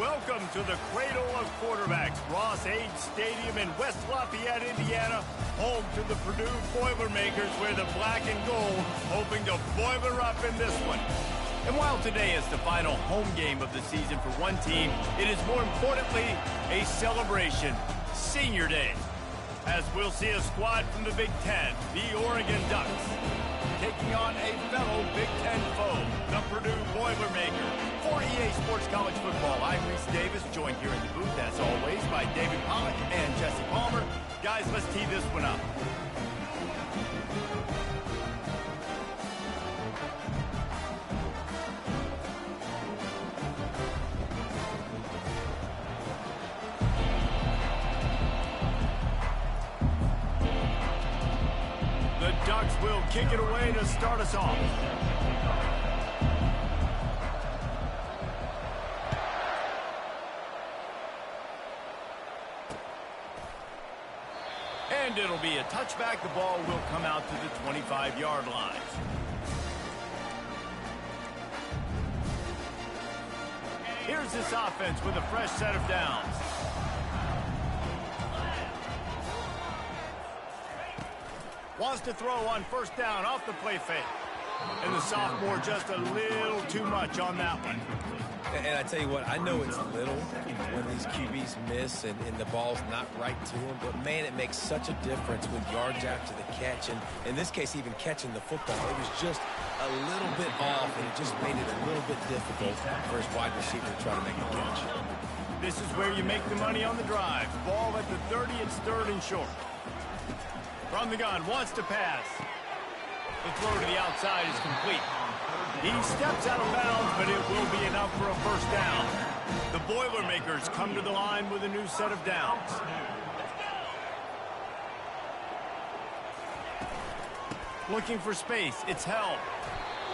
Welcome to the Cradle of Quarterbacks, Ross Age Stadium in West Lafayette, Indiana, home to the Purdue Boilermakers, where the black and gold hoping to boiler up in this one. And while today is the final home game of the season for one team, it is more importantly a celebration, Senior Day, as we'll see a squad from the Big Ten, the Oregon Ducks, taking on a fellow Big Ten foe, the Purdue Boilermakers. For EA Sports College Football, I'm Reese Davis, joined here in the booth, as always, by David Pollock and Jesse Palmer. Guys, let's tee this one up. The Ducks will kick it away to start us off. And it'll be a touchback. The ball will come out to the 25-yard line. Here's this offense with a fresh set of downs. Wants to throw on first down off the play fake. And the sophomore just a little too much on that one. And I tell you what, I know it's little when these QBs miss and the ball's not right to them, but man, it makes such a difference with yards after the catch, and in this case, even catching the football. It was just a little bit off, and it just made it a little bit difficult for his wide receiver to try to make a catch. This is where you make the money on the drive. Ball at the 30, it's third and short. From the gun, wants to pass. The throw to the outside is complete. He steps out of bounds, but it will be enough for a first down. The Boilermakers come to the line with a new set of downs. Looking for space, it's held.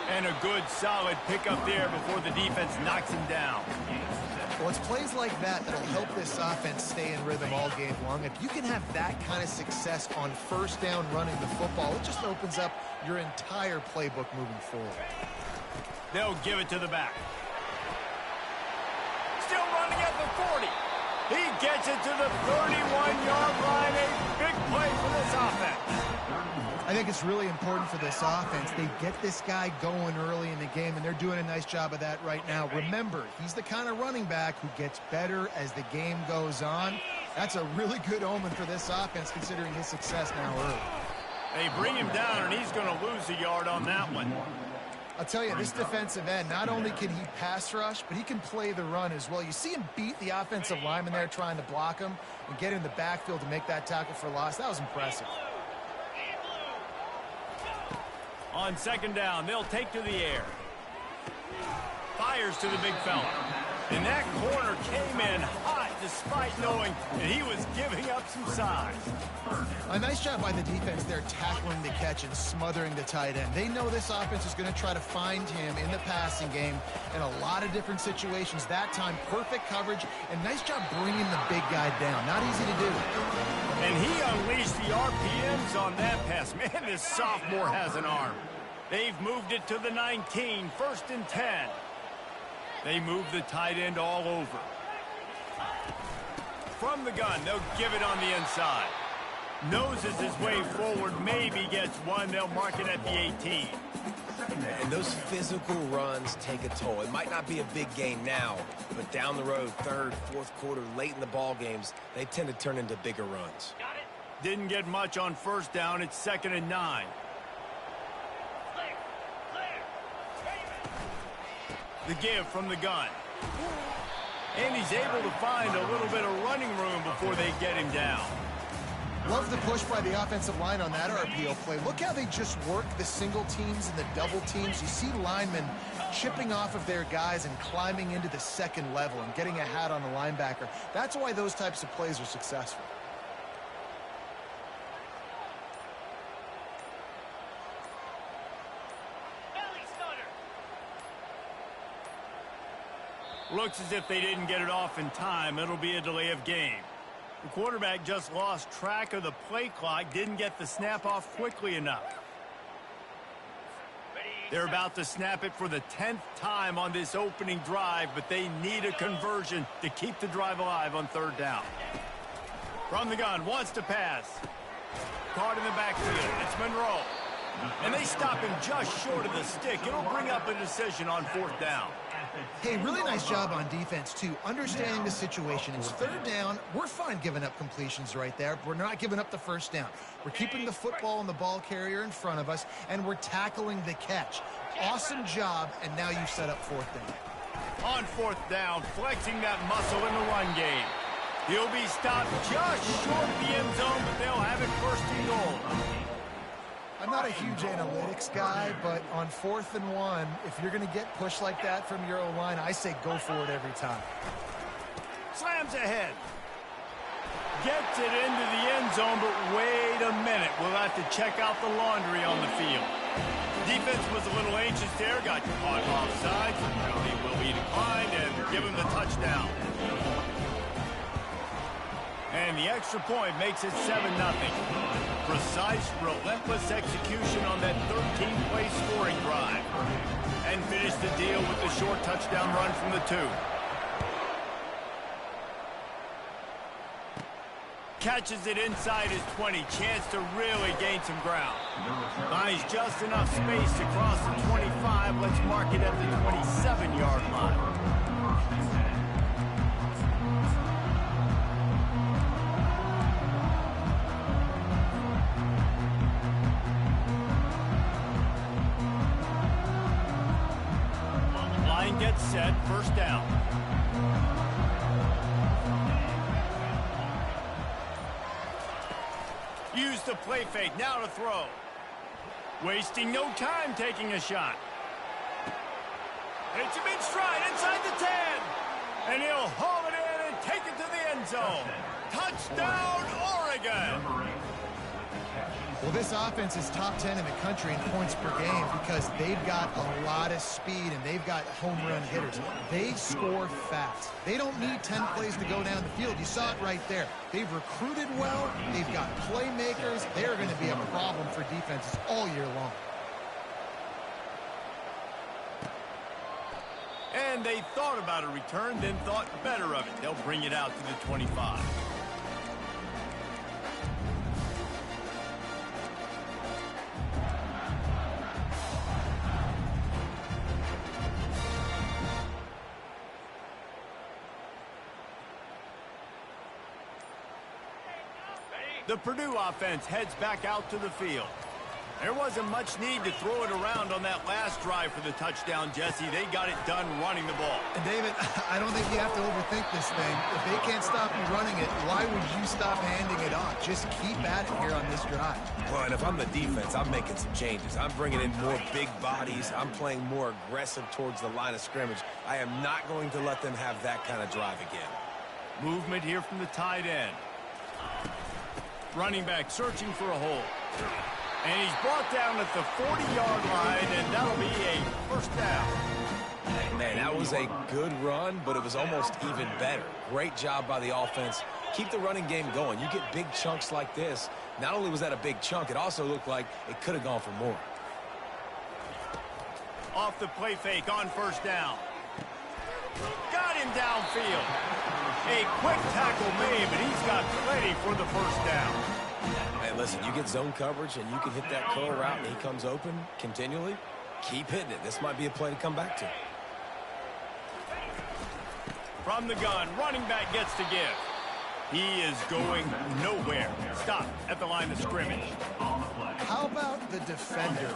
And a good, solid pickup there before the defense knocks him down. Well, it's plays like that that'll help this offense stay in rhythm all game long. If you can have that kind of success on first down running the football, it just opens up your entire playbook moving forward. They'll give it to the back. Still running at the 40. He gets it to the 31-yard line. A big play for this offense. I think it's really important for this offense. They get this guy going early in the game, and they're doing a nice job of that right now. Remember, he's the kind of running back who gets better as the game goes on. That's a really good omen for this offense, considering his success now early. They bring him down, and he's going to lose a yard on that one. I'll tell you, this defensive end, not only can he pass rush, but he can play the run as well. You see him beat the offensive lineman there trying to block him and get in the backfield to make that tackle for loss. That was impressive. On second down, they'll take to the air. Fires to the big fella. And that corner came in hot despite knowing that he was giving up some size. A nice job by the defense there tackling the catch and smothering the tight end. They know this offense is going to try to find him in the passing game in a lot of different situations. That time, perfect coverage, and nice job bringing the big guy down. Not easy to do. And he unleashed the RPMs on that pass. Man, this sophomore has an arm. They've moved it to the 19, first and 10. They move the tight end all over. From the gun, they'll give it on the inside. Noses his way forward, maybe gets one. They'll mark it at the 18. And those physical runs take a toll. It might not be a big game now, but down the road, third, fourth quarter, late in the ball games, they tend to turn into bigger runs. Didn't get much on first down. It's second and 9. The give from the gun. And he's able to find a little bit of running room before they get him down. Love the push by the offensive line on that RPO play. Look how they just work the single teams and the double teams. You see linemen chipping off of their guys and climbing into the second level and getting a hat on the linebacker. That's why those types of plays are successful. Looks as if they didn't get it off in time. It'll be a delay of game. The quarterback just lost track of the play clock, didn't get the snap off quickly enough. They're about to snap it for the 10th time on this opening drive, but they need a conversion to keep the drive alive on third down. From the gun, wants to pass. Caught in the backfield. It's Monroe. And they stop him just short of the stick. It'll bring up a decision on fourth down. Hey, really nice job on defense, too. Understanding the situation. It's third down. We're fine giving up completions right there. We're not giving up the first down. We're keeping the football and the ball carrier in front of us, and we're tackling the catch. Awesome job, and now you've set up fourth down. On fourth down, flexing that muscle in the run game. He'll be stopped just short of the end zone, but they'll have it first and goal. I'm not a huge analytics guy, but on 4th and 1, if you're going to get pushed like that from your O-line, I say go for it every time. Slams ahead. Gets it into the end zone, but wait a minute. We'll have to check out the laundry on the field. Defense was a little anxious there, got caught offside. Penalty will be declined and give him the touchdown. And the extra point makes it 7-0. Precise, relentless execution on that 13-play scoring drive. And finish the deal with the short touchdown run from the 2. Catches it inside his 20. Chance to really gain some ground. Buys just enough space to cross the 25. Let's mark it at the 27-yard line. Gets set, first down. Use the play fake, now to throw. Wasting no time taking a shot. Takes him in stride, inside the 10. And he'll haul it in and take it to the end zone. Touchdown, Oregon! Well, this offense is top 10 in the country in points per game because they've got a lot of speed and they've got home run hitters. They score fast. They don't need 10 plays to go down the field. You saw it right there. They've recruited well. They've got playmakers. They're going to be a problem for defenses all year long. And they thought about a return, then thought better of it. They'll bring it out to the 25. The Purdue offense heads back out to the field. There wasn't much need to throw it around on that last drive for the touchdown, Jesse. They got it done running the ball. And David, I don't think you have to overthink this thing. If they can't stop you running it, why would you stop handing it off? Just keep at it here on this drive. Well, and if I'm the defense, I'm making some changes. I'm bringing in more big bodies. I'm playing more aggressive towards the line of scrimmage. I am not going to let them have that kind of drive again. Movement here from the tight end. Running back searching for a hole. And he's brought down at the 40-yard line, and that'll be a first down. Man, that was a good run, but it was almost even better. Great job by the offense. Keep the running game going. You get big chunks like this. Not only was that a big chunk, it also looked like it could have gone for more. Off the play fake on first down. Got him downfield. A quick tackle made, but he's got plenty for the first down. Man, listen, you get zone coverage and you can hit that curl route and he comes open continually. Keep hitting it. This might be a play to come back to. From the gun, running back gets to give. He is going nowhere. Stop at the line of scrimmage. How about the defender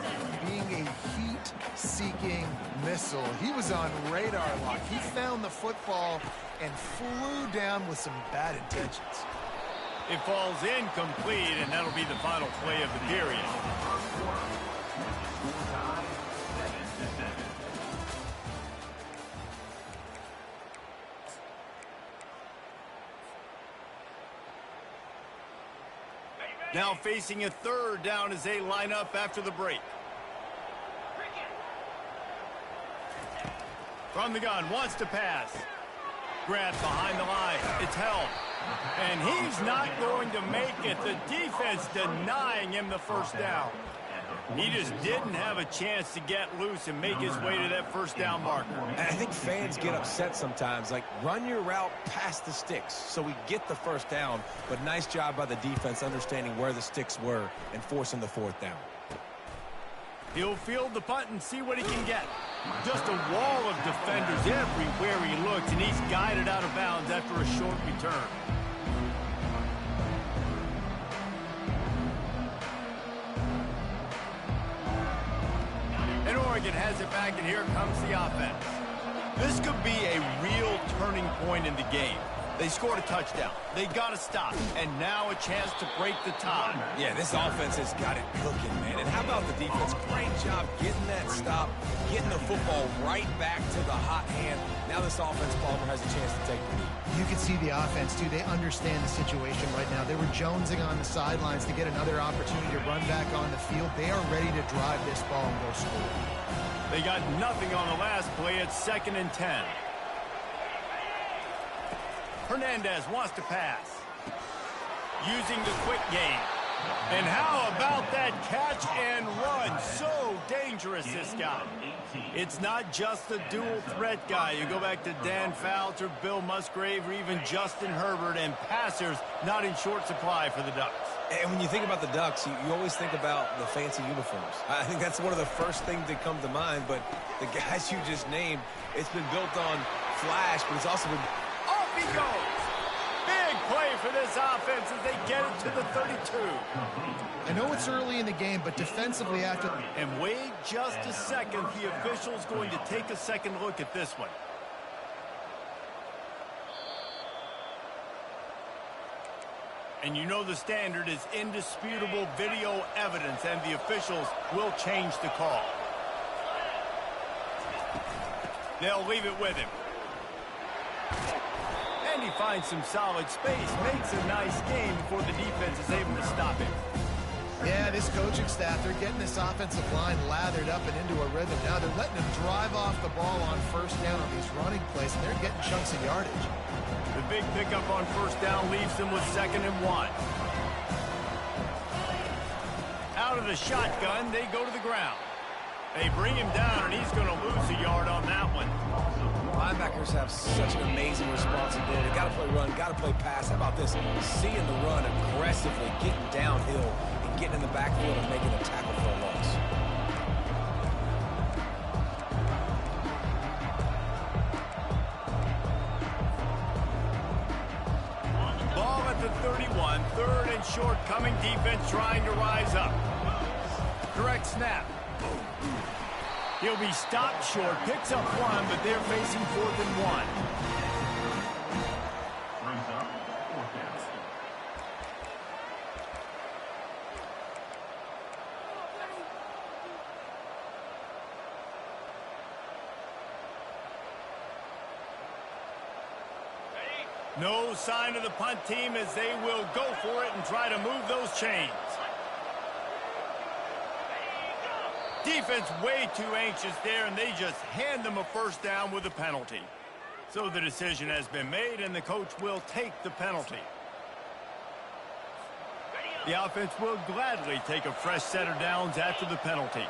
being a heat-seeking missile? He was on radar lock. He found the football and flew down with some bad intentions. It falls incomplete, and that'll be the final play of the period. Now facing a third down as they line up after the break. From the gun, wants to pass. Grabbed behind the line. It's held. And he's not going to make it. The defense denying him the first down. He just didn't have a chance to get loose and make his way to that first down marker. And I think fans get upset sometimes. Like, run your route past the sticks so we get the first down. But nice job by the defense understanding where the sticks were and forcing the fourth down. He'll field the punt and see what he can get. Just a wall of defenders everywhere he looks, and he's guided out of bounds after a short return. And Oregon has it back, and here comes the offense. This could be a real turning point in the game. They scored a touchdown. They got to stop. And now a chance to break the tie. Yeah, this offense has got it cooking, man. And how about the defense? Great job getting that stop, getting the football right back to the hot hand. Now this offense, Palmer, has a chance to take the lead. You can see the offense, too. They understand the situation right now. They were jonesing on the sidelines to get another opportunity to run back on the field. They are ready to drive this ball and go score. They got nothing on the last play. It's 2nd and 10. Hernandez wants to pass. Using the quick game. And how about that catch and run? So dangerous, this guy. It's not just a dual threat guy. You go back to Dan Fouts or Bill Musgrave or even Justin Herbert, and passers not in short supply for the Ducks. And when you think about the Ducks, you always think about the fancy uniforms. I think that's one of the first things that come to mind, but the guys you just named, it's been built on flash, but it's also been... Off he goes! Big play for this offense as they get it to the 32. I know it's early in the game, but defensively after... And wait just a second. The official's going to take a second look at this one. And you know the standard is indisputable video evidence, and the officials will change the call. They'll leave it with him. And he finds some solid space, makes a nice game before the defense is able to stop him. Yeah, this coaching staff, they're getting this offensive line lathered up and into a rhythm. Now they're letting him drive off the ball on first down on these running plays, and they're getting chunks of yardage. The big pickup on first down leaves them with 2nd and 1. Out of the shotgun, they go to the ground. They bring him down, and he's going to lose a yard on that one. Linebackers have such an amazing responsibility. Got to play run, got to play pass. How about this? Seeing the run aggressively, getting downhill, and getting in the backfield and making a tackle for a loss. Ball at the 31, 3rd and short, coming defense trying to rise up. Direct snap. He'll be stopped short, picks up 1, but they're facing 4th and 1. No sign of the punt team as they will go for it and try to move those chains. Defense way too anxious there, and they just hand them a first down with a penalty. So the decision has been made, and the coach will take the penalty. The offense will gladly take a fresh set of downs after the penalty.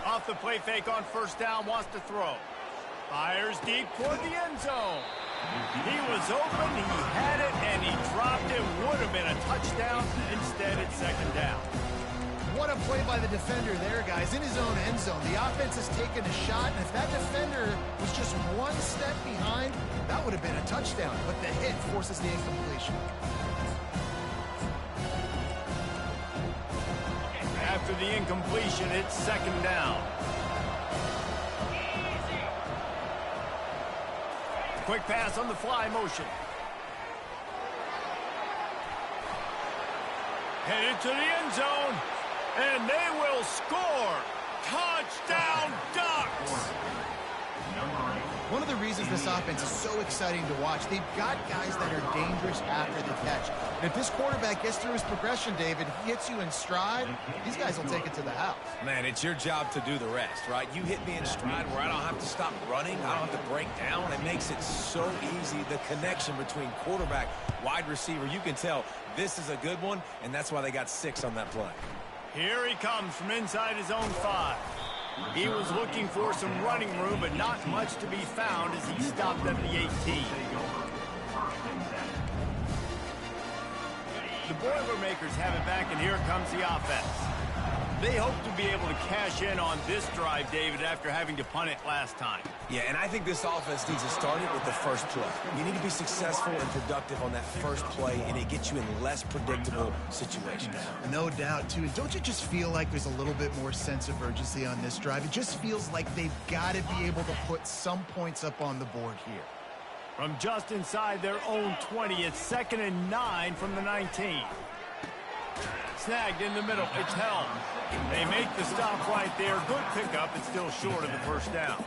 Off the play fake on first down, wants to throw. Fires deep toward the end zone. He was open, he had it, and he dropped it. Would have been a touchdown. Instead, it's 2nd down. What a play by the defender there, guys. In his own end zone, the offense has taken a shot, and if that defender was just one step behind, that would have been a touchdown. But the hit forces the incompletion. After the incompletion, it's 2nd down. Quick pass on the fly motion. Headed to the end zone. And they will score. Touchdown, Ducks! One of the reasons this offense is so exciting to watch, they've got guys that are dangerous after the catch. And if this quarterback gets through his progression, David, he hits you in stride, these guys will take it to the house. Man, it's your job to do the rest, right? You hit me in stride where I don't have to stop running. I don't have to break down. It makes it so easy. The connection between quarterback, wide receiver, you can tell this is a good one, and that's why they got 6 on that play. Here he comes from inside his own 5. He was looking for some running room, but not much to be found as he stopped at the 18. The Boilermakers have it back, and here comes the offense. They hope to be able to cash in on this drive, David, after having to punt it last time. Yeah, and I think this offense needs to start it with the first play. You need to be successful and productive on that first play, and it gets you in less predictable situations. No doubt, too. And don't you just feel like there's a little bit more sense of urgency on this drive? It just feels like they've got to be able to put some points up on the board here. From just inside their own 20, it's 2nd and 9 from the 19. Snagged in the middle. It's held. They make the stop right there. Good pickup. It's still short of the first down.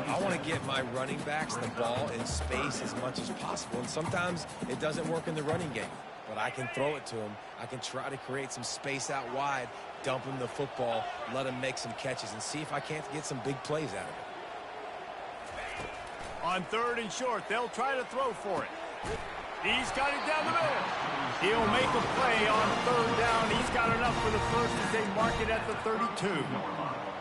I want to get my running backs the ball in space as much as possible. And sometimes it doesn't work in the running game. But I can throw it to them. I can try to create some space out wide, dump him the football, let him make some catches, and see if I can't get some big plays out of it. On 3rd and short, they'll try to throw for it. He's got it down the middle. He'll make a play on 3rd down. He's got enough for the first as they mark it at the 32.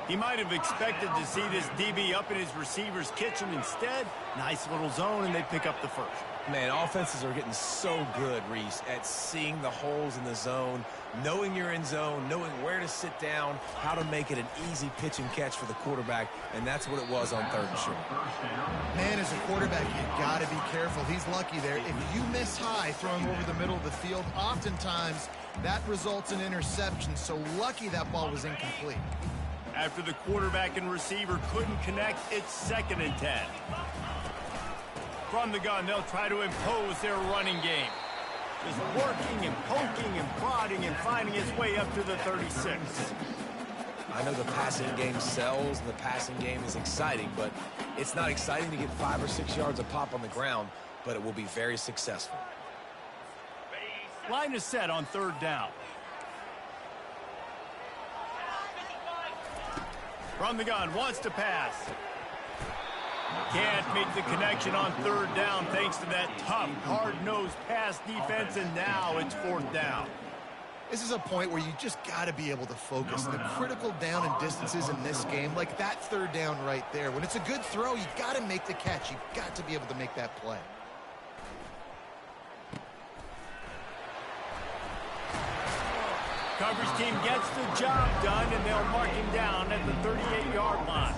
He might have expected to see this DB up in his receiver's kitchen. Instead, nice little zone, and they pick up the first. Man, offenses are getting so good, Reese, at seeing the holes in the zone, knowing you're in zone, knowing where to sit down, how to make it an easy pitch and catch for the quarterback, and that's what it was on 3rd and short. Man, as a quarterback, you got to be careful. He's lucky there. If you miss high throwing over the middle of the field, oftentimes that results in interception, so lucky that ball was incomplete. After the quarterback and receiver couldn't connect, it's 2nd and 10. From the gun, they'll try to impose their running game. Just working and poking and prodding and finding his way up to the 36. I know the passing game sells and the passing game is exciting, but it's not exciting to get 5 or 6 yards a pop on the ground, but it will be very successful. Line is set on 3rd down. From the gun, wants to pass. Can't make the connection on 3rd down thanks to that tough, hard-nosed pass defense, and now it's 4th down. This is a point where you just got to be able to focus. The critical down and distances in this game, like that 3rd down right there. When it's a good throw, you got to make the catch. You've got to be able to make that play. Coverage team gets the job done, and they'll mark him down at the 38-yard line.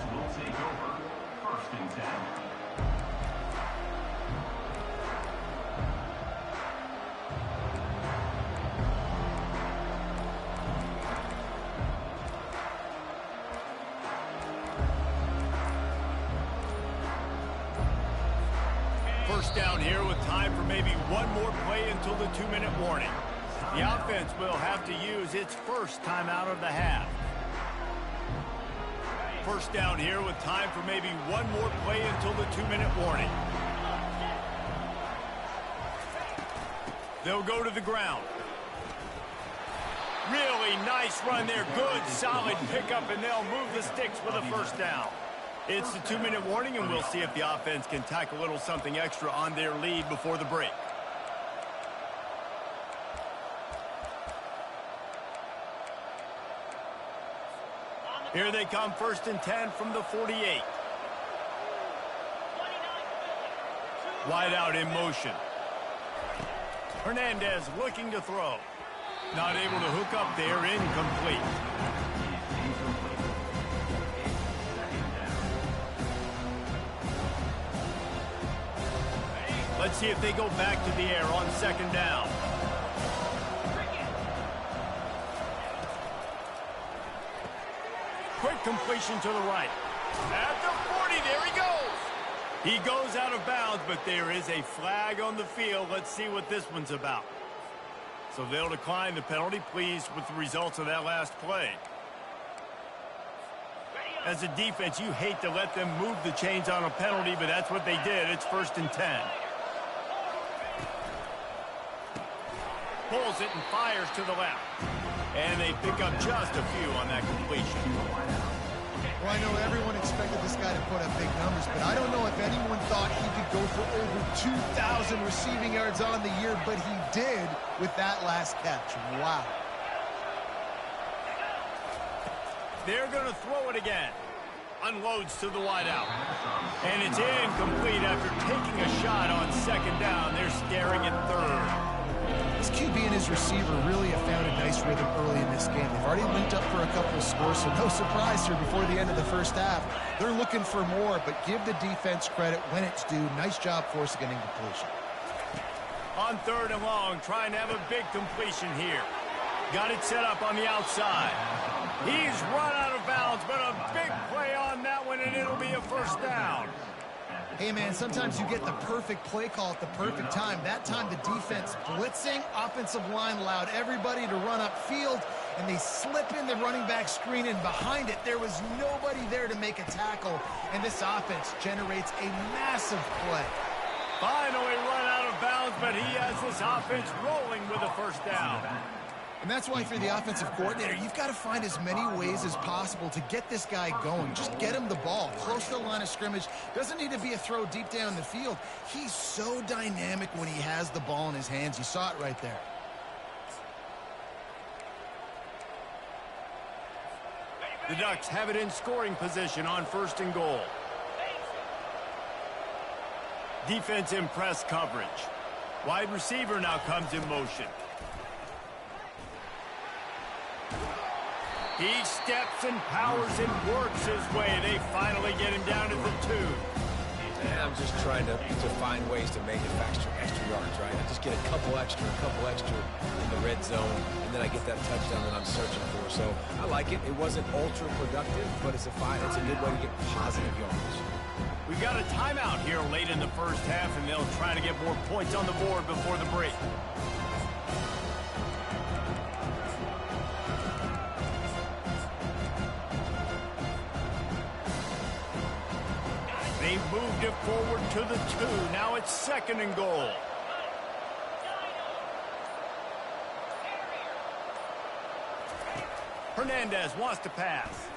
First down here with time for maybe one more play until the 2-minute warning. The offense will have to use its first timeout of the half. First down here with time for maybe one more play until the 2-minute warning. They'll go to the ground. Really nice run there. Good, solid pickup, and they'll move the sticks with a first down. It's the 2-minute warning, and we'll see if the offense can tack a little something extra on their lead before the break. Here they come, 1st and 10 from the 48. Wide out in motion. Hernandez looking to throw. Not able to hook up there, incomplete. Let's see if they go back to the air on 2nd down. Quick completion to the right. At the 40, there he goes. He goes out of bounds, but there is a flag on the field. Let's see what this one's about. So they'll decline the penalty, pleased with the results of that last play. As a defense, you hate to let them move the chains on a penalty, but that's what they did. It's 1st and 10. Pulls it and fires to the left. And they pick up just a few on that completion. Well, I know everyone expected this guy to put up big numbers, but I don't know if anyone thought he could go for over 2,000 receiving yards on the year, but he did with that last catch. Wow. They're going to throw it again. Unloads to the wideout. And it's incomplete after taking a shot on 2nd down. They're staring at 3rd. This QB and his receiver really have found a nice rhythm early in this game. They've already linked up for a couple of scores, so no surprise here before the end of the first half. They're looking for more, but give the defense credit when it's due. Nice job forcing an incompletion. On 3rd and long, trying to have a big completion here. Got it set up on the outside. He's run out of bounds, but a big play on that one, and it'll be a 1st down. Hey, man, sometimes you get the perfect play call at the perfect time. That time, the defense blitzing, offensive line allowed everybody to run upfield, and they slip in the running back screen, and behind it, there was nobody there to make a tackle, and this offense generates a massive play. Finally run out of bounds, but he has this offense rolling with a 1st down. And that's why, for the offensive coordinator, you've got to find as many ways as possible to get this guy going. Just get him the ball close to the line of scrimmage. Doesn't need to be a throw deep down the field. He's so dynamic when he has the ball in his hands. You saw it right there. The Ducks have it in scoring position on 1st and goal. Defense in press coverage. Wide receiver now comes in motion. He steps and powers and works his way. They finally get him down to the 2. And I'm just trying to find ways to make it extra yards, right? I just get a couple extra in the red zone, and then I get that touchdown that I'm searching for. So I like it. It wasn't ultra productive, but it's a good way to get positive yards. We've got a timeout here late in the first half, and they'll try to get more points on the board before the break. They moved it forward to the 2. Now it's 2nd and goal. Hernandez wants to pass.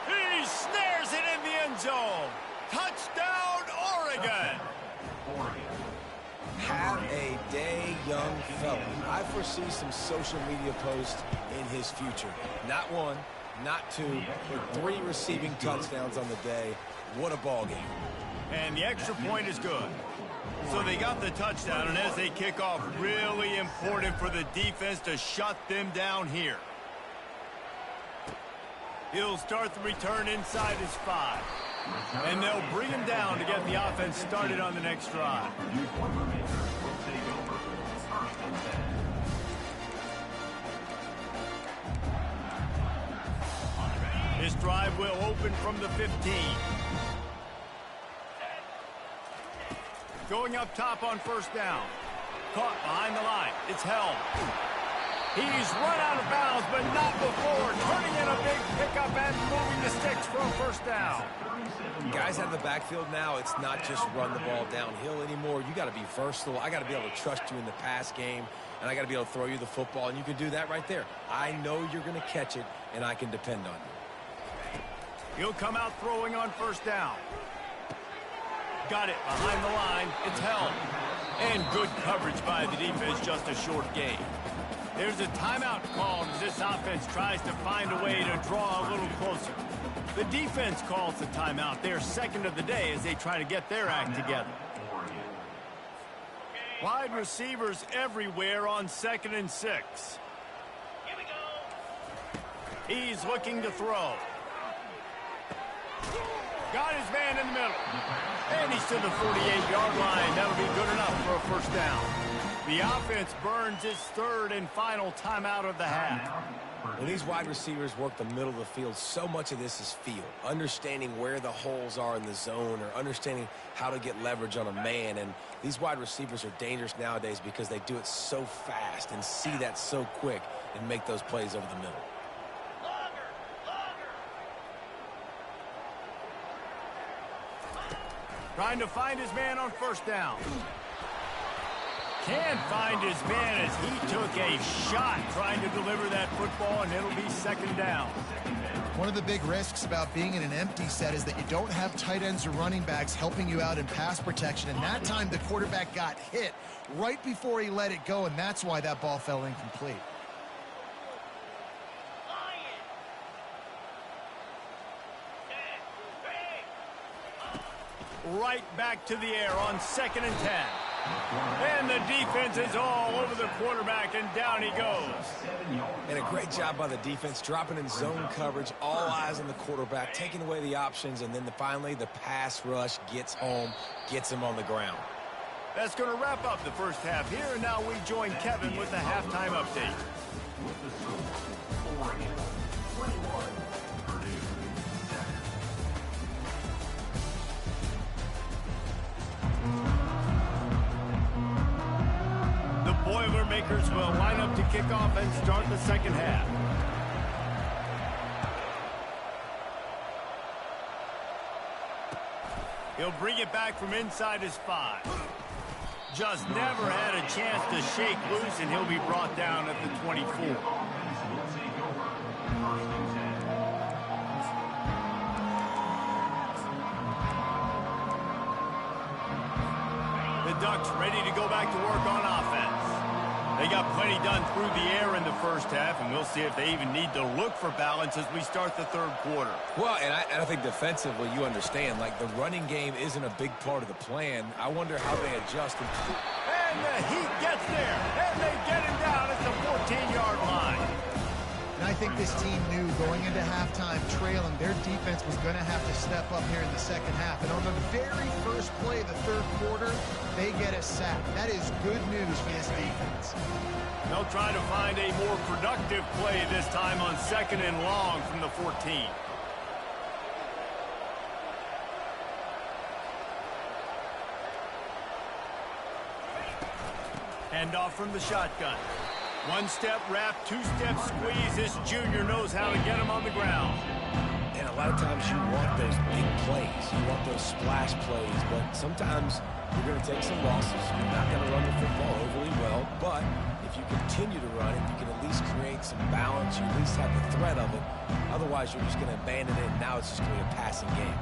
He snares it in the end zone. Touchdown, Oregon. Have a day, young fella. I foresee some social media posts in his future. Not 1, not 2, but 3 receiving touchdowns on the day. What a ball game. And the extra point is good. So they got the touchdown, and as they kick off, really important for the defense to shut them down here. He'll start the return inside his 5. And they'll bring him down to get the offense started on the next drive. This drive will open from the 15. Going up top on 1st down. Caught behind the line. It's held. He's run out of bounds, but not before. Turning in a big pickup and moving the sticks for a 1st down. Guys out of the backfield now, it's not just run the ball downhill anymore. You got to be versatile. I got to be able to trust you in the pass game, and I got to be able to throw you the football, and you can do that right there. I know you're going to catch it, and I can depend on you. He'll come out throwing on 1st down. Got it behind the line. It's held. And good coverage by the defense, just a short gain. There's a timeout called as this offense tries to find a way to draw a little closer. The defense calls the timeout. They're 2nd of the day as they try to get their act together. Wide receivers everywhere on 2nd and 6. He's looking to throw. Got his man in the middle. And he's to the 48-yard line. That'll be good enough for a 1st down. The offense burns its 3rd and final timeout of the half. When these wide receivers work the middle of the field, so much of this is feel. Understanding where the holes are in the zone or understanding how to get leverage on a man. And these wide receivers are dangerous nowadays because they do it so fast and see that so quick and make those plays over the middle. Trying to find his man on first down. Can't find his man as he took a shot trying to deliver that football, and it'll be second down. One of the big risks about being in an empty set is that you don't have tight ends or running backs helping you out in pass protection. And that time the quarterback got hit right before he let it go, and that's why that ball fell incomplete. Right back to the air on 2nd and 10. And the defense is all over the quarterback, and down he goes. And a great job by the defense, dropping in zone coverage, all eyes on the quarterback, taking away the options, and then finally the pass rush gets home, gets him on the ground. That's going to wrap up the first half here, and now we join Kevin with the halftime update. Boilermakers will line up to kick off and start the second half. He'll bring it back from inside his 5. Just never had a chance to shake loose, and he'll be brought down at the 24. The Ducks ready to go back to work on offense. They got plenty done through the air in the first half, and we'll see if they even need to look for balance as we start the third quarter. Well, and I think defensively, you understand, like the running game isn't a big part of the plan. I wonder how they adjust. And the Heat gets there, and they get him down at the 14-yard line. And I think this team knew going into halftime trailing, their defense was going to have to step up here in the second half. And on the very first play of the third quarter, they get a sack. That is good news for this defense. They'll try to find a more productive play this time on 2nd and long from the 14. Hand off from the shotgun. One-step wrap, two-step squeeze. This junior knows how to get him on the ground. And a lot of times you want those big plays. You want those splash plays. But sometimes you're going to take some losses. You're not going to run the football overly well. But if you continue to run it, you can at least create some balance. You at least have the threat of it. Otherwise, you're just going to abandon it, and now it's just going to be a passing game.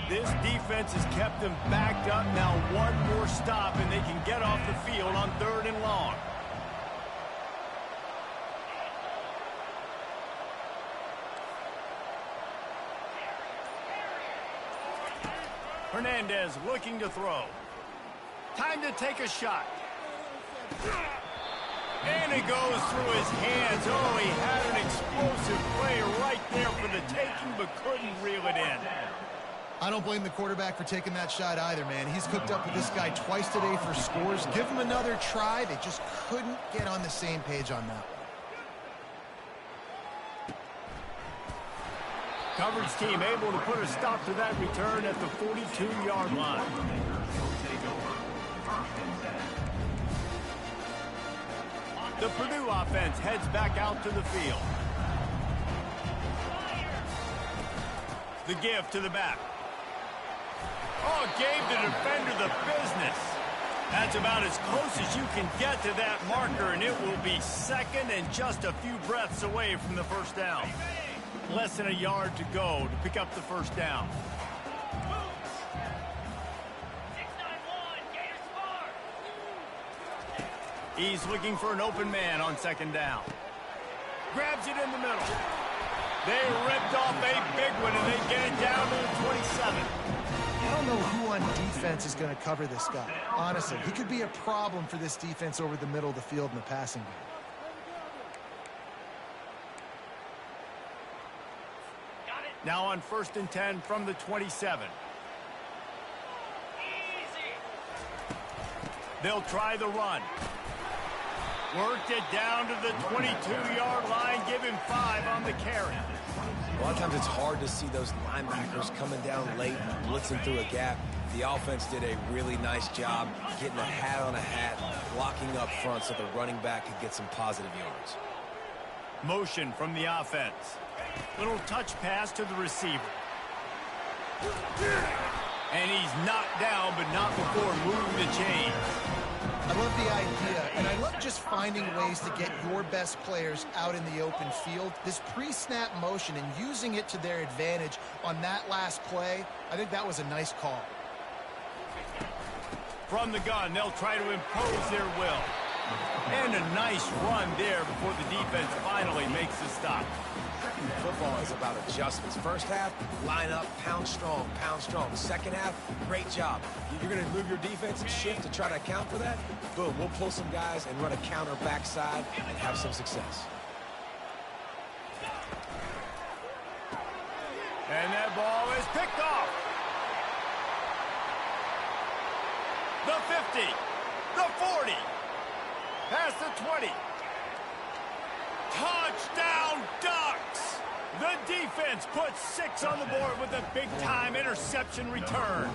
This defense has kept them backed up. Now one more stop, and they can get off the field on 3rd and long. Hernandez looking to throw. Time to take a shot. And it goes through his hands. Oh, he had an explosive play right there for the taking, but couldn't reel it in. I don't blame the quarterback for taking that shot either, man. He's cooked up with this guy twice today for scores. Give him another try. They just couldn't get on the same page on that one. Coverage team able to put a stop to that return at the 42-yard line. The Purdue offense heads back out to the field. The give to the back. Oh, gave the defender the business. That's about as close as you can get to that marker, and it will be 2nd and just a few breaths away from the first down. Less than a yard to go to pick up the first down. He's looking for an open man on 2nd down. Grabs it in the middle. They ripped off a big one, and they get it down to the 27. I don't know who on defense is going to cover this guy. Honestly, he could be a problem for this defense over the middle of the field in the passing game. Now on 1st and 10 from the 27. They'll try the run. Worked it down to the 22-yard line. Give him 5 on the carry. A lot of times it's hard to see those linebackers coming down late, blitzing through a gap. The offense did a really nice job getting a hat on a hat, blocking up front so the running back could get some positive yards. Motion from the offense. Little touch pass to the receiver. And he's knocked down, but not before moving the chain. I love the idea, and I love just finding ways to get your best players out in the open field. This pre-snap motion and using it to their advantage on that last play, I think that was a nice call. From the gun, they'll try to impose their will. And a nice run there before the defense finally makes the stop. Football is about adjustments. First half, line up, pound strong, pound strong. Second half, great job. You're going to move your defense and shift to try to account for that? Boom, we'll pull some guys and run a counter backside and have some success. And that ball is picked off. The 50, the 40, past the 20. Touchdown Ducks! The defense puts 6 on the board with a big-time interception return.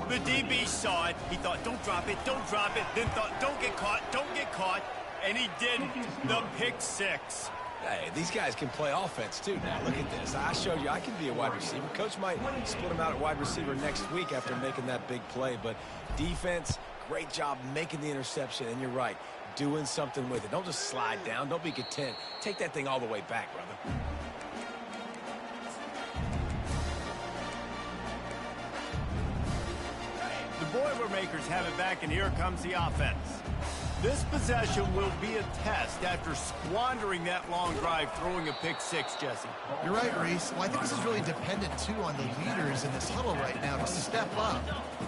The DB saw it. He thought, don't drop it, don't drop it. Then thought, don't get caught. And he didn't. The pick 6. Hey, these guys can play offense, too. Now, look at this. I showed you I can be a wide receiver. Coach might split him out at wide receiver next week after making that big play. But defense, great job making the interception. And you're right, doing something with it. Don't just slide down. Don't be content. Take that thing all the way back, brother. The Boilermakers have it back, and here comes the offense. This possession will be a test after squandering that long drive, throwing a pick 6, Jesse. You're right, Reese. Well, I think this is really dependent, too, on the leaders in this huddle right now to step up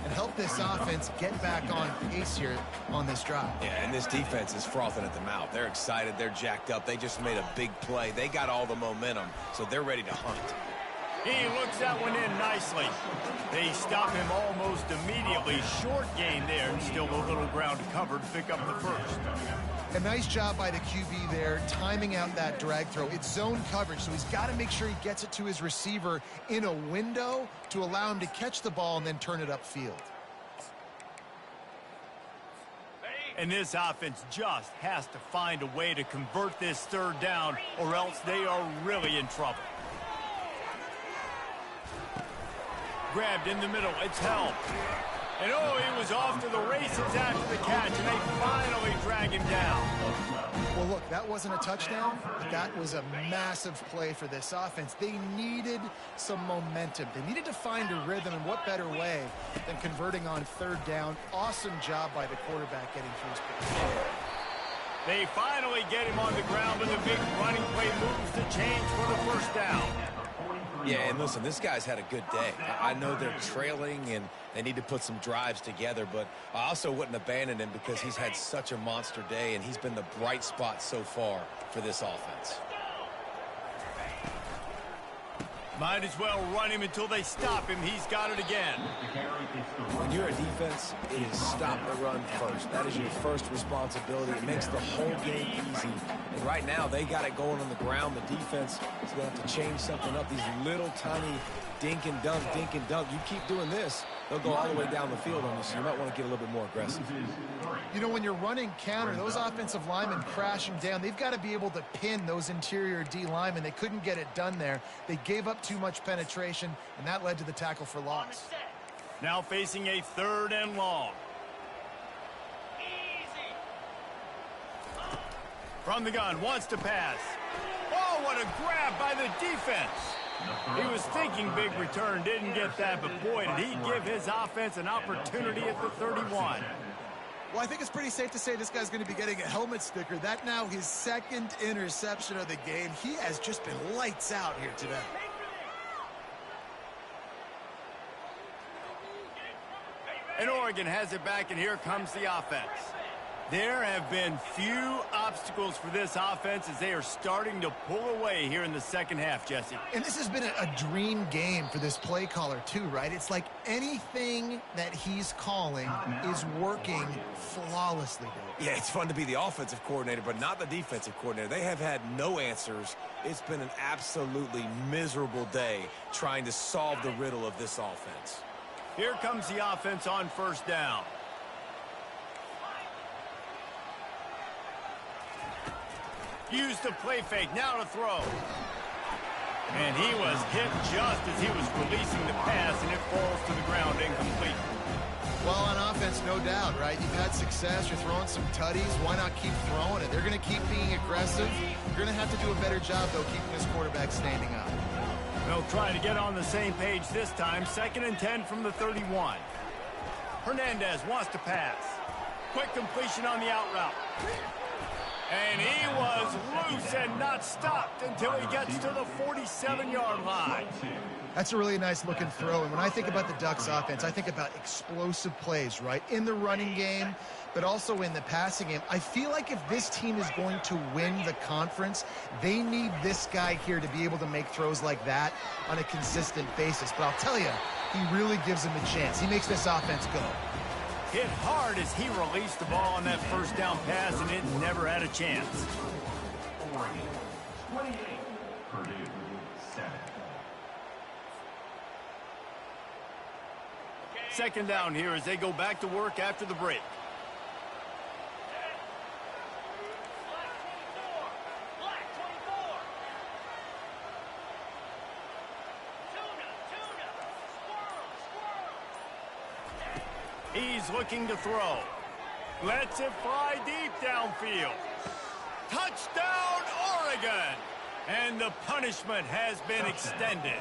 and help this offense get back on pace here on this drive. Yeah, and this defense is frothing at the mouth. They're excited. They're jacked up. They just made a big play. They got all the momentum, so they're ready to hunt. He looks that one in nicely. They stop him almost immediately. Short gain there, and still a little ground covered to pick up the first. A nice job by the QB there, timing out that drag throw. It's zone coverage, so he's got to make sure he gets it to his receiver in a window to allow him to catch the ball and then turn it upfield. And this offense just has to find a way to convert this 3rd down, or else they are really in trouble. Grabbed in the middle, it's held. And oh, he was off to the races after the catch, and they finally drag him down. Well, look, that wasn't a touchdown, but that was a massive play for this offense. They needed some momentum. They needed to find a rhythm, and what better way than converting on 3rd down. Awesome job by the quarterback getting through his pitch. They finally get him on the ground, but the big running play moves the chains for the 1st down. Yeah, and listen, this guy's had a good day. I know they're trailing and they need to put some drives together, but I also wouldn't abandon him because he's had such a monster day and he's been the bright spot so far for this offense. Might as well run him until they stop him. He's got it again. When you're a defense, it is stop the run first. That is your first responsibility. It makes the whole game easy. And right now, they got it going on the ground. The defense is going to have to change something up. These little tiny dink and dunk, dink and dunk. You keep doing this, they'll go all the way down the field on you, so you might want to get a little bit more aggressive. You know, when you're running counter, those offensive linemen crashing down, they've got to be able to pin those interior D linemen. They couldn't get it done there. They gave up too much penetration, and that led to the tackle for loss. Now facing a 3rd and long. From the gun, wants to pass. Oh, what a grab by the defense. He was thinking big return, didn't get that, but boy, did he give his offense an opportunity at the 31. Well, I think it's pretty safe to say this guy's going to be getting a helmet sticker. That now his 2nd interception of the game. He has just been lights out here today. And Oregon has it back, and here comes the offense. There have been few obstacles for this offense as they are starting to pull away here in the second half, Jesse. And this has been a dream game for this play caller too, right? It's like anything that he's calling is working flawlessly. Yeah, it's fun to be the offensive coordinator, but not the defensive coordinator. They have had no answers. It's been an absolutely miserable day trying to solve the riddle of this offense. Here comes the offense on first down. Use the play fake, now to throw. And he was hit just as he was releasing the pass, and it falls to the ground incomplete. Well, on offense, no doubt, right? You've had success. You're throwing some tutties. Why not keep throwing it? They're going to keep being aggressive. You're going to have to do a better job, though, keeping this quarterback standing up. They'll try to get on the same page this time. 2nd and 10 from the 31. Hernandez wants to pass. Quick completion on the out route. And he was loose and not stopped until he gets to the 47-yard line. That's a really nice looking throw. And when I think about the Ducks offense, I think about explosive plays, right? In the running game, but also in the passing game. I feel like if this team is going to win the conference, they need this guy here to be able to make throws like that on a consistent basis. But I'll tell you, he really gives them a chance. He makes this offense go. Hit hard as he released the ball on that first down pass, and it never had a chance. 28, Purdue, 7. Second down here as they go back to work after the break. He's looking to throw. Lets it fly deep downfield. Touchdown, Oregon! And the punishment has been extended.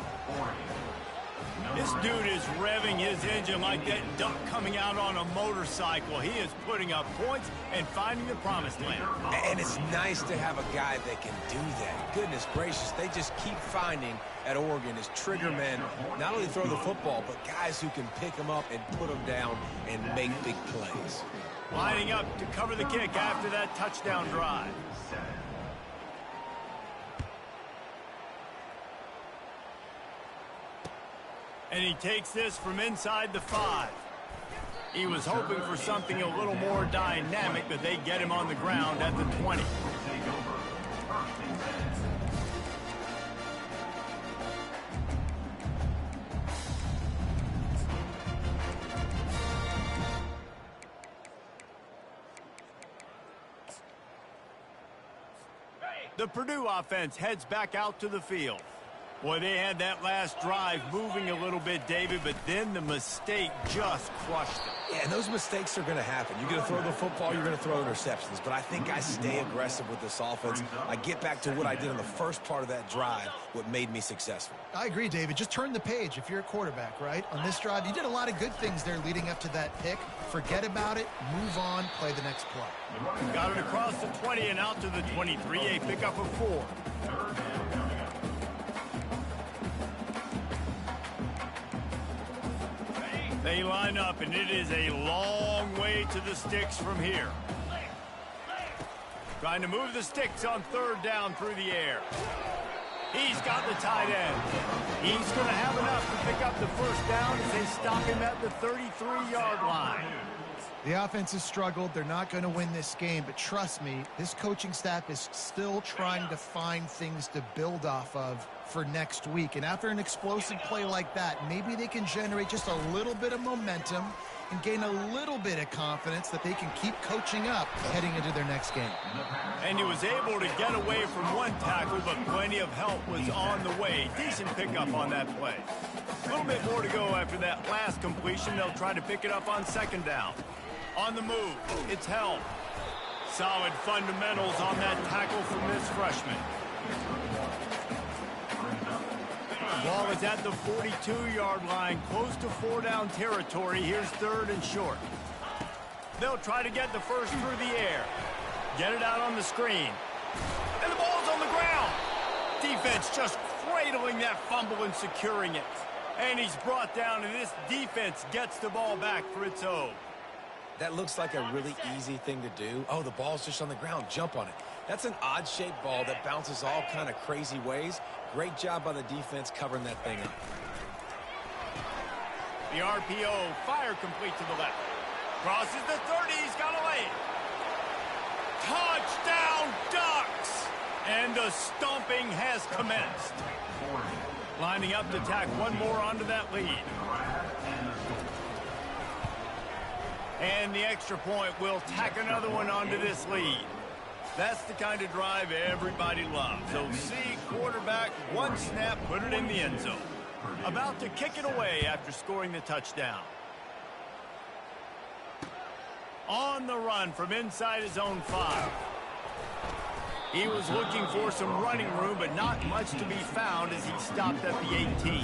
This dude is revving his engine like that duck coming out on a motorcycle. He is putting up points and finding the promised land. And it's nice to have a guy that can do that. Goodness gracious, they just keep finding at Oregon is trigger men, not only throw the football, but guys who can pick them up and put them down and make big plays. Lining up to cover the kick after that touchdown drive. And he takes this from inside the 5. He was hoping for something a little more dynamic, but they get him on the ground at the 20. The Purdue offense heads back out to the field. Boy, they had that last drive moving a little bit, David, but then the mistake just crushed them. Yeah, and those mistakes are going to happen. You're going to throw the football, you're going to throw interceptions. But I think I stay aggressive with this offense. I get back to what I did in the first part of that drive, what made me successful. I agree, David. Just turn the page if you're a quarterback, right? On this drive, you did a lot of good things there leading up to that pick. Forget about it, move on, play the next play. Got it across the 20 and out to the 23, a pickup of 4. They line up, and it is a long way to the sticks from here. Trying to move the sticks on 3rd down through the air. He's got the tight end. He's going to have enough to pick up the first down as they stop him at the 33-yard line. The offense has struggled. They're not going to win this game, but trust me, this coaching staff is still trying to find things to build off of for next week. And after an explosive play like that, maybe they can generate just a little bit of momentum and gain a little bit of confidence that they can keep coaching up heading into their next game. And he was able to get away from one tackle, but plenty of help was on the way. Decent pickup on that play. A little bit more to go after that last completion. They'll try to pick it up on 2nd down. On the move, it's held. Solid fundamentals on that tackle from this freshman. Ball is at the 42-yard line, close to 4-down territory. Here's 3rd and short. They'll try to get the first through the air. Get it out on the screen. And the ball's on the ground. Defense just cradling that fumble and securing it. And he's brought down, and this defense gets the ball back for its own. That looks like a really easy thing to do. Oh, the ball's just on the ground. Jump on it. That's an odd-shaped ball that bounces all kind of crazy ways. Great job by the defense covering that thing up. The RPO, fire complete to the left. Crosses the 30, he's got a lane. Touchdown, Ducks! And the stomping has commenced. Lining up to tack one more onto that lead. And the extra point will tack another one onto this lead. That's the kind of drive everybody loves. So see quarterback, one snap, put it in the end zone. About to kick it away after scoring the touchdown. On the run from inside his own 5. He was looking for some running room, but not much to be found as he stopped at the 18.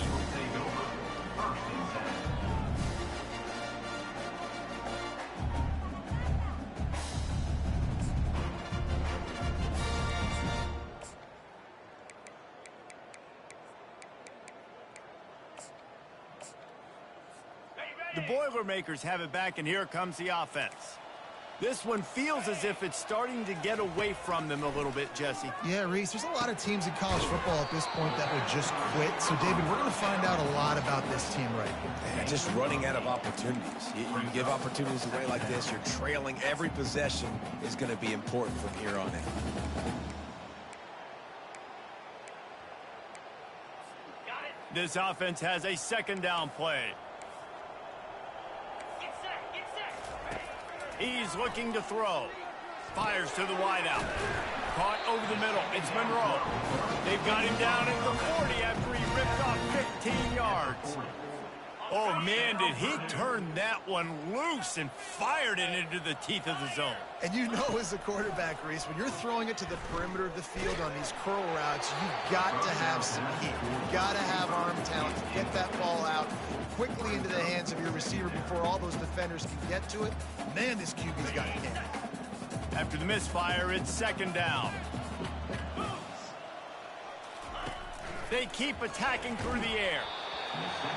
The Boilermakers have it back, and here comes the offense. This one feels as if it's starting to get away from them a little bit, Jesse. Yeah, Reese, there's a lot of teams in college football at this point that would just quit. So, David, we're going to find out a lot about this team right here. Yeah, just running out of opportunities. You give opportunities away like this, you're trailing. Every possession is going to be important from here on in. This offense has a second down play. He's looking to throw. Fires to the wideout. Caught over the middle. It's Monroe. They've got him down at the 40 after he ripped off 15 yards. Oh, man, did he turn that one loose and fired it into the teeth of the zone. And you know as a quarterback, Reese, when you're throwing it to the perimeter of the field on these curl routes, you've got to have some heat. You've got to have arm talent to get that ball out quickly into the hands of your receiver before all those defenders can get to it. Man, this QB's got it in. After the misfire, it's second down. They keep attacking through the air.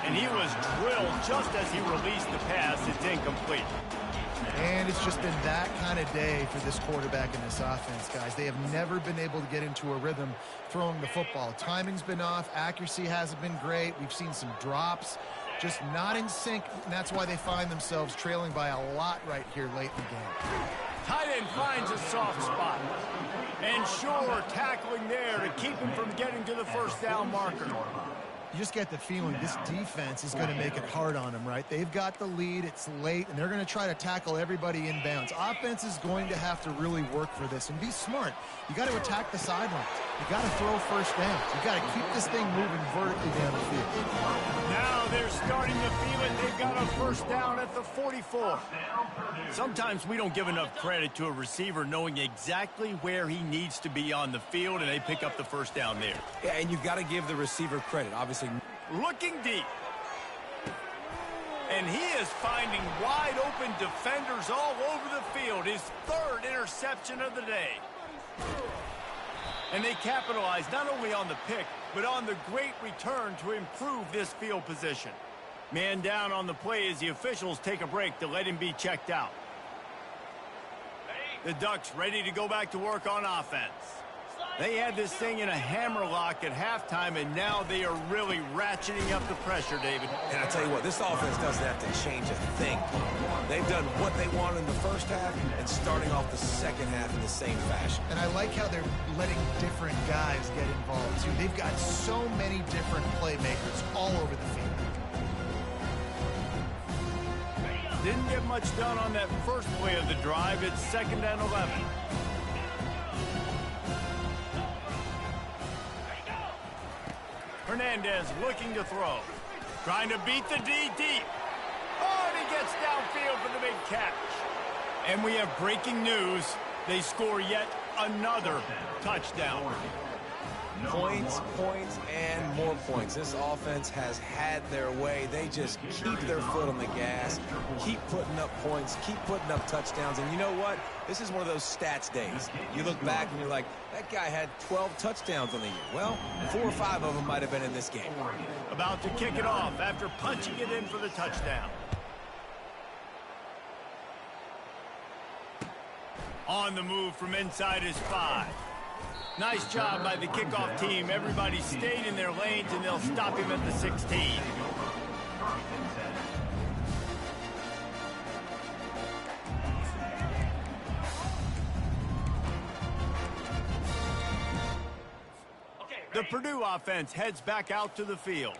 And he was drilled just as he released the pass. It's incomplete. And it's just been that kind of day for this quarterback and this offense, guys. They have never been able to get into a rhythm throwing the football. Timing's been off. Accuracy hasn't been great. We've seen some drops. Just not in sync, and that's why they find themselves trailing by a lot right here late in the game. Tight end finds a soft spot. And sure, tackling there to keep him from getting to the first down marker. You just get the feeling this defense is going to make it hard on them, right? They've got the lead, it's late, and they're going to try to tackle everybody inbounds. Offense is going to have to really work for this and be smart. You got to attack the sidelines. You got to throw first down. You got to keep this thing moving vertically down the field. Now they're starting to feel it. They've got a first down at the 44. Sometimes we don't give enough credit to a receiver knowing exactly where he needs to be on the field, and they pick up the first down there. Yeah, and you've got to give the receiver credit, obviously. Looking deep. And he is finding wide open defenders all over the field. His third interception of the day. And they capitalize not only on the pick, but on the great return to improve this field position. Man down on the play as the officials take a break to let him be checked out. The Ducks ready to go back to work on offense. They had this thing in a hammerlock at halftime, and now they are really ratcheting up the pressure, David. And I tell you what, this offense doesn't have to change a thing. They've done what they wanted in the first half and starting off the second half in the same fashion. And I like how they're letting different guys get involved, too. They've got so many different playmakers all over the field. Didn't get much done on that first play of the drive. It's 2nd and 11. Hernandez looking to throw. Trying to beat the D deep. Oh, and he gets downfield for the big catch. And we have breaking news. They score yet another touchdown. Points, points, and more points. This offense has had their way. They just keep their foot on the gas, keep putting up points, keep putting up touchdowns. And you know what? This is one of those stats days. You look back and you're like, that guy had 12 touchdowns on the year. Well, 4 or 5 of them might have been in this game. About to kick it off after punching it in for the touchdown. On the move from inside his 5. Nice job by the kickoff team. Everybody stayed in their lanes, and they'll stop him at the 16. The Purdue offense heads back out to the field.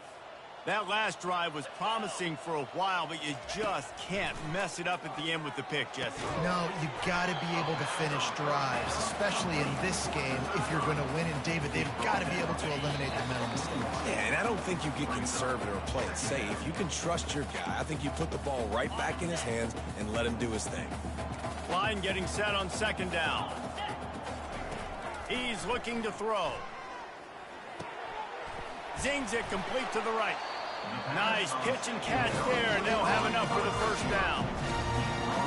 That last drive was promising for a while, but you just can't mess it up at the end with the pick, Jesse. No, you got to be able to finish drives, especially in this game if you're going to win. And, David, they've got to be able to eliminate the mental mistake. Yeah, and I don't think you get conservative or play it safe. You can trust your guy. I think you put the ball right back in his hands and let him do his thing. Line getting set on 2nd down. He's looking to throw. Zings it complete to the right. Nice pitch and catch there, and they'll have enough for the 1st down.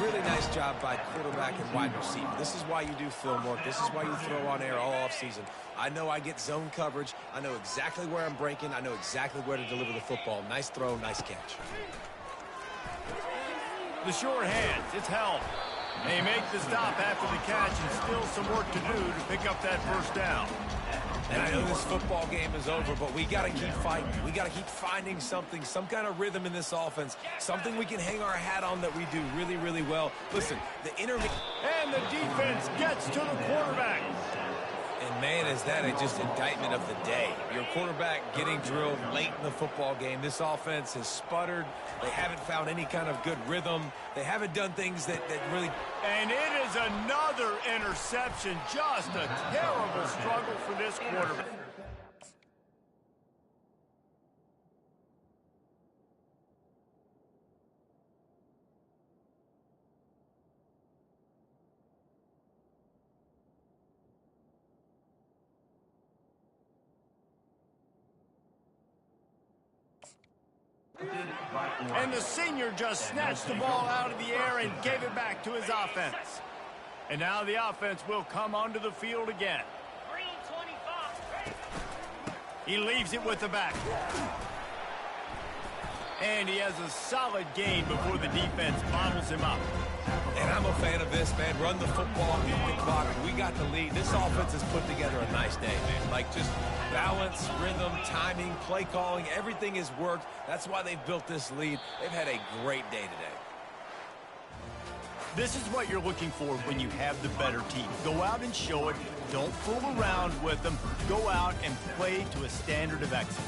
Really nice job by quarterback and wide receiver. This is why you do film work. This is why you throw on air all offseason. I know I get zone coverage. I know exactly where I'm breaking. I know exactly where to deliver the football. Nice throw, nice catch. The short hands, it's held. They make the stop after the catch, and still some work to do to pick up that 1st down. And I know this football game is over, but we got to keep fighting. We got to keep finding something, some kind of rhythm in this offense, something we can hang our hat on that we do really, really well. Listen, the intermediate... And the defense gets to the quarterback. And, man, is that just indictment of the day. Your quarterback getting drilled late in the football game. This offense has sputtered. They haven't found any kind of good rhythm. They haven't done things that really... And it is another interception. Just a terrible struggle for this quarterback. And the senior just snatched the ball out of the air and gave it back to his offense. And now the offense will come onto the field again. He leaves it with the back. And he has a solid gain before the defense bottles him up. And I'm a fan of this, man. Run the football, keep the clock. We got the lead. This offense has put together a nice day, man. Like, just balance, rhythm, timing, play calling, everything has worked. That's why they've built this lead. They've had a great day today. This is what you're looking for when you have the better team. Go out and show it. Don't fool around with them. Go out and play to a standard of excellence.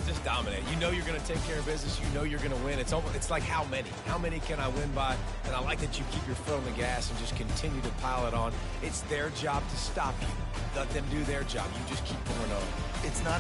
Just dominate. You know you're going to take care of business. You know you're going to win. It's like how many? How many can I win by? And I like that you keep your foot on the gas and just continue to pile it on. It's their job to stop you. Let them do their job. You just keep going on. It's not